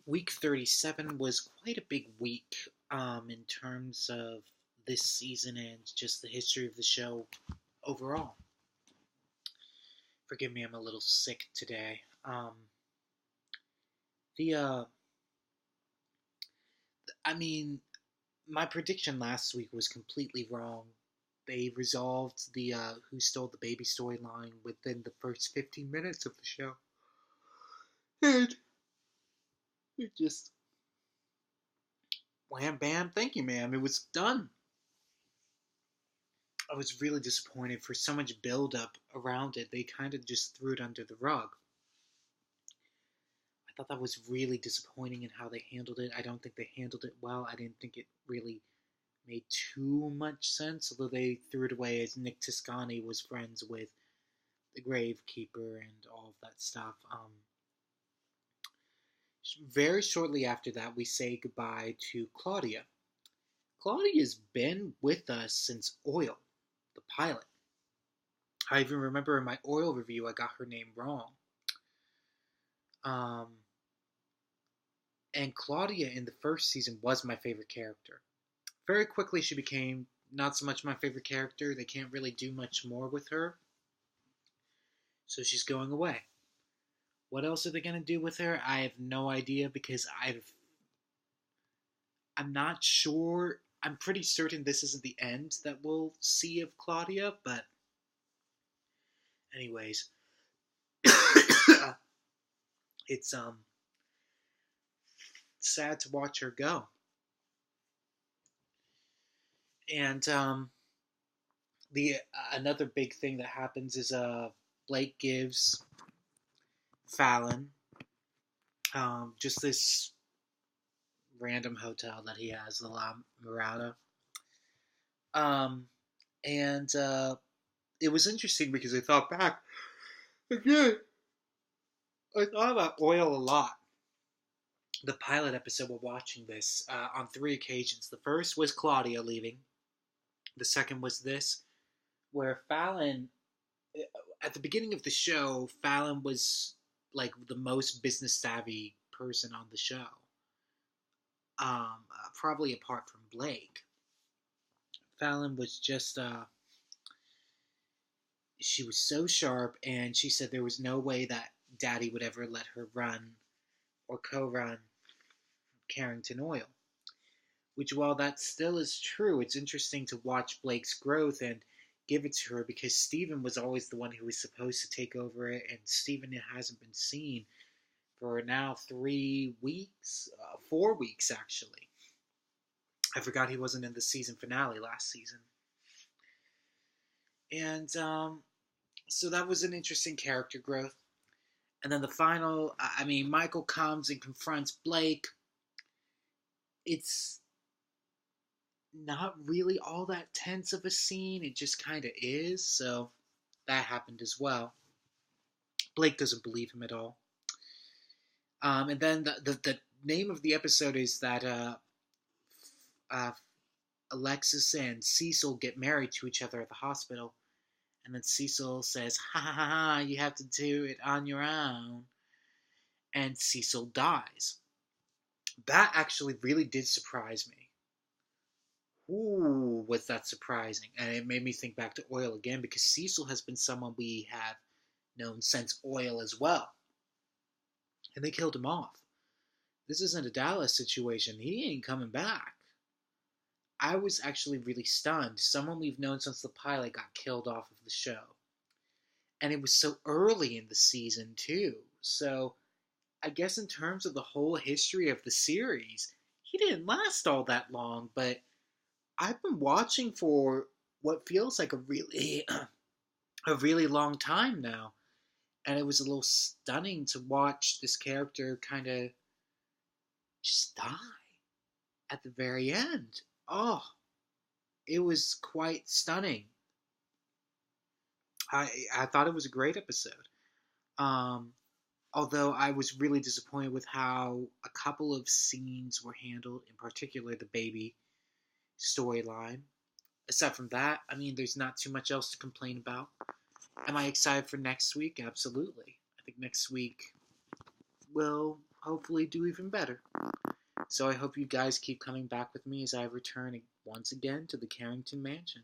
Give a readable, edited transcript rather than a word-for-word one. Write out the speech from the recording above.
Week 37 was quite a big week in terms of this season and just the history of the show overall. Forgive me, I'm a little sick today. The I mean, my prediction last week was completely wrong. They resolved the who stole the baby storyline within the first 15 minutes of the show. And it just wham bam, thank you, ma'am. It was done. I was really disappointed for so much build up around it. They kind of just threw it under the rug. I thought that was really disappointing in how they handled it. I don't think they handled it well. I didn't think it really made too much sense, although they threw it away as Nick Toscani was friends with the Gravekeeper and all of that stuff. Very shortly after that, we say goodbye to Claudia. Claudia's been with us since Oil, the pilot. I even remember in my Oil review, I got her name wrong. And Claudia in the first season was my favorite character. Very quickly, she became not so much my favorite character. They can't really do much more with her. So she's going away. What else are they going to do with her? I have no idea because I'm not sure. I'm pretty certain this isn't the end that we'll see of Claudia, but anyways, it's sad to watch her go. And the another big thing that happens is Blake gives Fallon just this random hotel that he has, the La Mirada. And it was interesting because I thought back again. I thought about Oil a lot. The pilot episode, we're watching this on 3 occasions. The first was Claudia leaving. The second was this, where Fallon, at the beginning of the show, Fallon was like the most business savvy person on the show. Probably apart from Blake. Fallon was just, she was so sharp, and she said there was no way that Daddy would ever let her run or co-run Carrington Oil. Which, while that still is true, it's interesting to watch Blake's growth and give it to her because Steven was always the one who was supposed to take over it, and Steven hasn't been seen for now 3 weeks, 4 weeks actually. I forgot he wasn't in the season finale last season. And so that was an interesting character growth. And then the final, Michael comes and confronts Blake. It's not really all that tense of a scene. It just kind of is. So that happened as well. Blake doesn't believe him at all. And then the name of the episode is that Alexis and Cecil get married to each other at the hospital. And then Cecil says, ha ha ha ha, you have to do it on your own. And Cecil dies. That actually really did surprise me. Ooh, was that surprising. And it made me think back to Oil again, because Cecil has been someone we have known since Oil as well. And they killed him off. This isn't a Dallas situation. He ain't coming back. I was actually really stunned. Someone we've known since the pilot got killed off of the show. And it was so early in the season, too. So, I guess in terms of the whole history of the series, he didn't last all that long, but I've been watching for what feels like a really long time now. And it was a little stunning to watch this character kind of just die at the very end. Oh, it was quite stunning. I thought it was a great episode. Although I was really disappointed with how a couple of scenes were handled, in particular the baby storyline. Aside from that, there's not too much else to complain about. Am I excited for next week? Absolutely. I think next week will hopefully do even better. So I hope you guys keep coming back with me as I return once again to the Carrington Mansion.